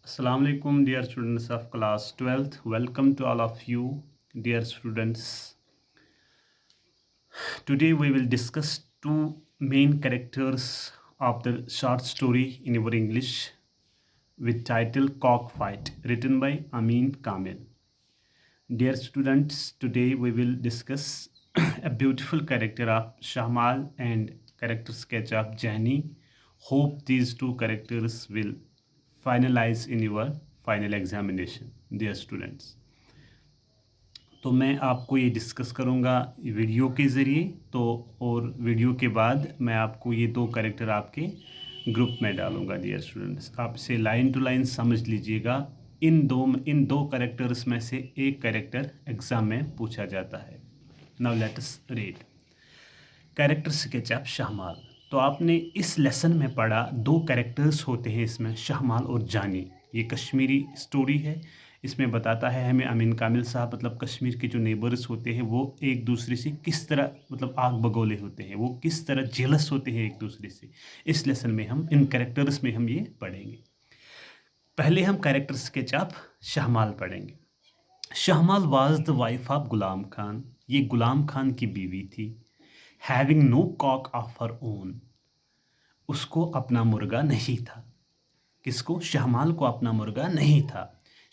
Assalamu alaikum, dear students of class 12th. Welcome to all of you, dear students. Today we will discuss two main characters of the short story in our English with title Cockfight, written by Amin Kamil. Dear students, today we will discuss a beautiful character of Shahmal and character sketch of Jani. Hope these two characters will finalize in your final examination, dear students. तो मैं आपको ये discuss करूँगा video के ज़रिए और video के बाद मैं आपको ये दो कैरेक्टर आपके ग्रुप में डालूँगा डियर स्टूडेंट्स। आप इसे लाइन टू लाइन समझ लीजिएगा। इन दो कैरेक्टर्स में से एक कैरेक्टर एग्ज़ाम में पूछा जाता है। Now let us read character sketch of Shahmal. तो आपने इस लेसन में पढ़ा दो कैरेक्टर्स होते हैं इसमें, शहमाल और जानी। ये कश्मीरी स्टोरी है। इसमें बताता है हमें अमीन कामिल साहब मतलब कश्मीर के जो नेबर्स होते हैं वो एक दूसरे से किस तरह मतलब आग बगोले होते हैं, वो किस तरह जेलस होते हैं एक दूसरे से। इस लेसन में हम इन कैरेक्टर्स में हम ये पढ़ेंगे। पहले हम कैरेक्टर स्केच ऑफ शहमाल पढ़ेंगे। Shahmal was the wife of Ghulam Khan. ये गुलाम खान की बीवी थी। Having no cock of her own. उसको अपना मुर्गा नहीं था। किसको? शहमाल को अपना मुर्गा नहीं था।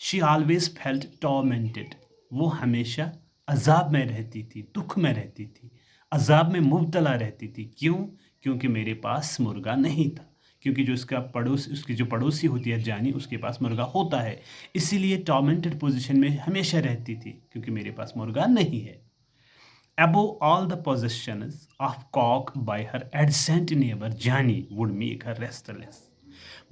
She always felt tormented. वो हमेशा अजाब में रहती थी, दुख में रहती थी, अजाब में मुब्तला रहती थी। क्यों? क्योंकि मेरे पास मुर्गा नहीं था। क्योंकि जो उसकी जो पड़ोसी होती है जानी, उसके पास मुर्गा होता है, इसीलिए टॉर्मेंटेड पोजीशन में हमेशा रहती थी क्योंकि मेरे पास मुर्गा नहीं है। Above all the possessions of cock by her adjacent neighbor, Jani would make her restless.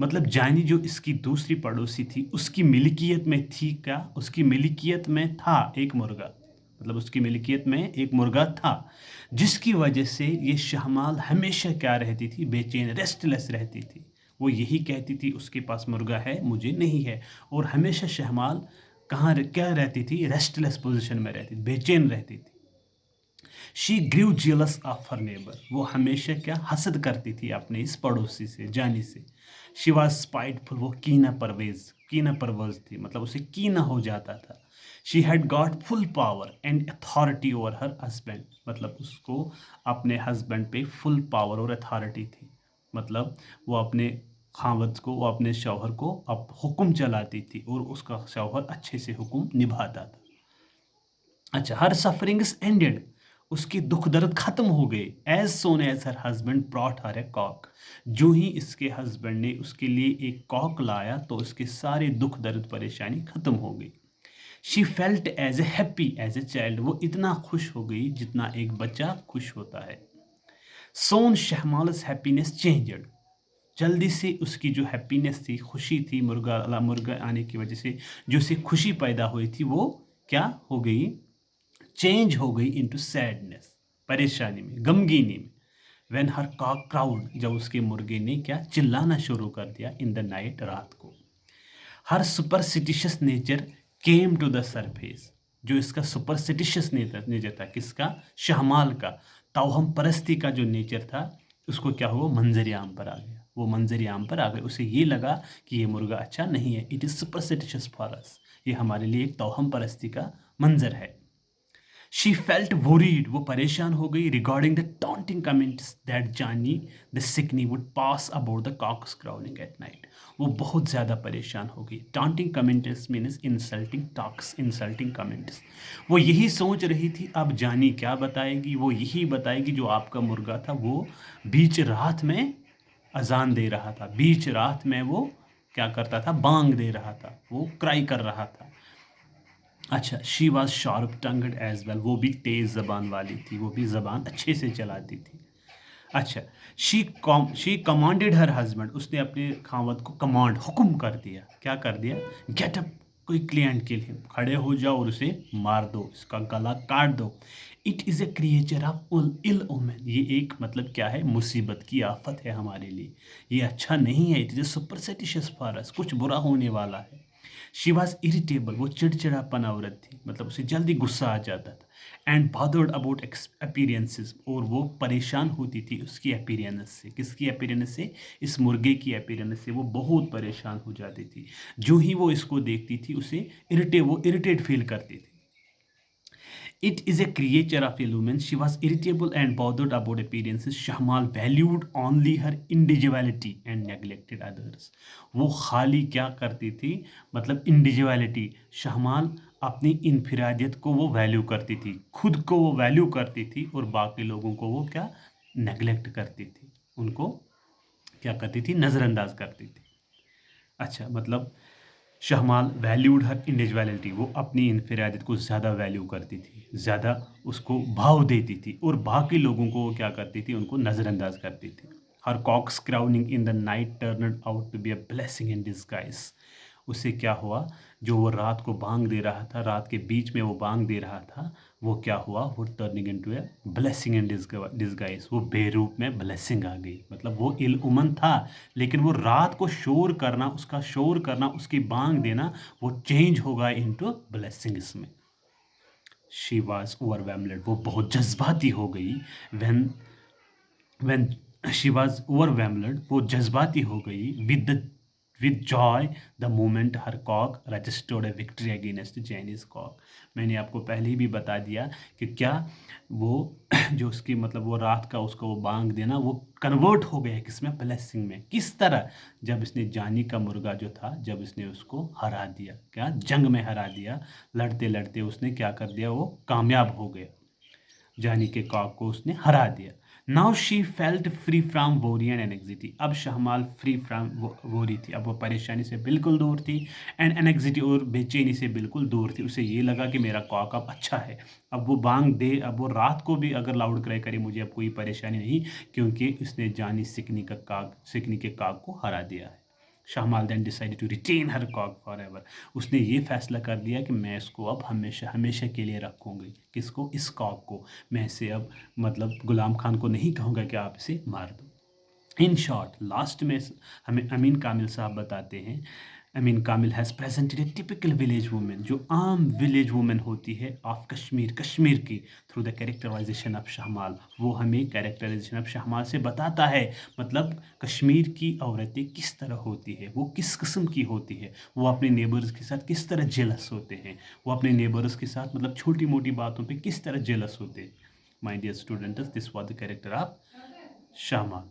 मतलब जानी जो इसकी दूसरी पड़ोसी थी उसकी मिल्कियत में थी क्या? उसकी मिल्कियत में था एक मुर्गा, मतलब उसकी मिल्कियत में एक मुर्गा था, जिसकी वजह से ये शहमाल हमेशा क्या रहती थी? बेचैन, रेस्टलेस रहती थी। वो यही कहती थी उसके पास मुर्गा है, मुझे नहीं है। और हमेशा शहमाल क्या रहती थी? रेस्टलेस पोजीशन में रहती थी, बेचैन रहती थी। She grew jealous of her neighbour. वो हमेशा क्या हसद करती थी अपने इस पड़ोसी से, जानी से। She was spiteful. वो कीना परवेज थी, मतलब उसे कीना हो जाता था। She had got full power and authority over her husband. मतलब उसको अपने हस्बैंड पे फुल पावर और अथॉरिटी थी। मतलब वो अपने खावत को, वो अपने शौहर को अब हुक्म चलाती थी और उसका शौहर अच्छे से हुक्म निभाता था। अच्छा, हर सफरिंग्स एंडेड। उसकी दुख दर्द खत्म हो गए। As soon as her husband brought her a cock. जो ही इसके हस्बैंड ने उसके लिए एक कॉक लाया तो उसके सारे दुख दर्द परेशानी खत्म हो गई। She felt as a happy as a child. वो इतना खुश हो गई जितना एक बच्चा खुश होता है। सोन शहमालस हैप्पीनेस चेंजड। जल्दी से उसकी जो हैप्पीनेस थी, खुशी थी, मुर्गा आने की वजह से जो उसे खुशी पैदा हुई थी, वो क्या हो गई? चेंज हो गई इनटू सैडनेस, परेशानी में, गमगीनी में। व्हेन हर कॉक क्राउड, जब उसके मुर्गे ने क्या चिल्लाना शुरू कर दिया इन द नाइट, रात को। Her superstitious nature came to the surface. जो इसका सुपरस्टिशियस नेचर था, किसका? शहमाल का। तावहम परस्ती का जो नेचर था उसको क्या हुआ? मंजर आम पर आ गया। वो मंजर आम पर आ गए। उसे ये लगा कि ये मुर्गा अच्छा नहीं है। It is superstitious for us. ये हमारे लिए एक तौहम परस्ती का मंजर है। She felt worried. वो परेशान हो गई regarding the taunting comments that Jani the Sikni would pass about the cocks crowing at night. वो बहुत ज़्यादा परेशान हो गई। Taunting comments means insulting talks, insulting comments. वो यही सोच रही थी अब जानी क्या बताएगी? वो यही बताएगी जो आपका मुर्गा था वो बीच रात में अजान दे रहा था, बीच रात में वो क्या करता था? बांग दे रहा था, वो क्राई कर रहा था। अच्छा, she was sharp tongued as well. वो भी तेज़ ज़बान वाली थी, वो भी ज़बान अच्छे से चलाती थी। अच्छा, शी कमांडेड हर हस्बैंड। उसने अपने खावत को कमांड, हुक्म कर दिया। क्या कर दिया? गेट अप कोई क्लियंट के लिए, खड़े हो जाओ और उसे मार दो, इसका गला काट दो। It is a creature of ill omen. ये एक मतलब क्या है? मुसीबत की आफत है हमारे लिए, ये अच्छा नहीं है। It is A superstitious for अस। कुछ बुरा होने वाला है। She was irritable. वो चिड़चिड़ापन औरत थी, मतलब उसे जल्दी गुस्सा आ जाता था। اینڈ bothered اباؤٹ appearances, اور وہ پریشان ہوتی تھی اس کی اپیرنس سے. کس کی اپیرنس سے؟ اس مرغے کی اپیرنس سے وہ بہت پریشان ہو جاتی تھی. جو ہی وہ اس کو دیکھتی تھی اسے وہ اریٹیٹ فیل کرتی تھی. It is a creature of illusion. She was irritable and bothered about appearances. Shahmal valued only her individuality and neglected others. وہ خالی کیا کرتی تھی؟ مطلب انڈیویجویلٹی. شہمال اپنی انفرادیت کو وہ ویلیو کرتی تھی، خود کو وہ ویلیو کرتی تھی، اور باقی لوگوں کو وہ کیا نیگلیکٹ کرتی تھی، ان کو کیا کرتی تھی؟ نظر انداز کرتی تھی. اچھا، مطلب شہمال ویلیوڈ ہر انڈیویجویلٹی، وہ اپنی انفرادیت کو زیادہ ویلیو کرتی تھی، زیادہ اس کو بھاؤ دیتی تھی، اور باقی لوگوں کو وہ کیا کرتی تھی؟ ان کو نظر انداز کرتی تھی. Her cocks crowing in the night turned out to be a blessing in disguise. اس سے کیا ہوا؟ جو وہ رات کو بانگ دے رہا تھا، رات کے بیچ میں وہ بانگ دے رہا تھا، وہ کیا ہوا؟ وہ turning into a blessing in disguise. وہ بے روپ میں بلیسنگ آ گئی. مطلب وہ العمن تھا، لیکن وہ رات کو شور کرنا، اس کا شور کرنا، اس کی بانگ دینا، وہ چینج ہوگا انٹو بلیسنگس میں. شی واز اوور ویملڈ. وہ بہت جذباتی ہو گئی. when she was overwhelmed, وہ جذباتی ہو گئی. with joy the moment her cock registered a victory against Chinese cock. میں نے آپ کو پہلے ہی بھی بتا دیا کہ کیا وہ جو اس کی مطلب وہ رات کا اس کو وہ بانگ دینا، وہ کنورٹ ہو گیا کس میں؟ بلیسنگ میں. کس طرح؟ جب اس نے جانی کا مرغا جو تھا، جب اس نے اس کو ہرا دیا، کیا جنگ میں ہرا دیا، لڑتے لڑتے اس نے کیا کر دیا؟ وہ کامیاب ہو گیا، جانی کے کاک کو اس نے ہرا دیا. Now she felt free from worry and anxiety. اب شہمال فری فرام ووری تھی، اب وہ پریشانی سے بالکل دور تھی، اینڈ انیگزائٹی، اور بے چینی سے بالکل دور تھی. اسے یہ لگا کہ میرا کاک اب اچھا ہے، اب وہ بانگ دے، اب وہ رات کو بھی اگر لاؤڈ کرائی کرے، مجھے اب کوئی پریشانی نہیں، کیونکہ اس نے جانی سکنی کے کاک کو ہرا دیا ہے. شہمال دین ڈیسائیڈ ٹو ریٹین ہر کاک فار ایور. اس نے یہ فیصلہ کر دیا کہ میں اس کو اب ہمیشہ کے لیے رکھوں گی. کس کو؟ اس کاک کو. میں اسے اب مطلب غلام خان کو نہیں کہوں گا کہ آپ اسے مار دو. ان شارٹ، لاسٹ میں ہمیں امین کامل صاحب بتاتے ہیں، Amin Kamil has presented a typical village woman, جو عام ولیج وومن ہوتی ہے آف کشمیر کی، through the characterization of Shahmal. وہ ہمیں کیریکٹرائزیشن آف شہمال سے بتاتا ہے، مطلب کشمیر کی عورتیں کس طرح ہوتی ہے، وہ کس قسم کی ہوتی ہے، وہ اپنے نیبرز کے ساتھ کس طرح جیلس ہوتے ہیں، وہ اپنے نیبرز کے ساتھ مطلب چھوٹی موٹی باتوں پہ کس طرح جیلس ہوتے ہیں. My dear students, this was the character of شہمال.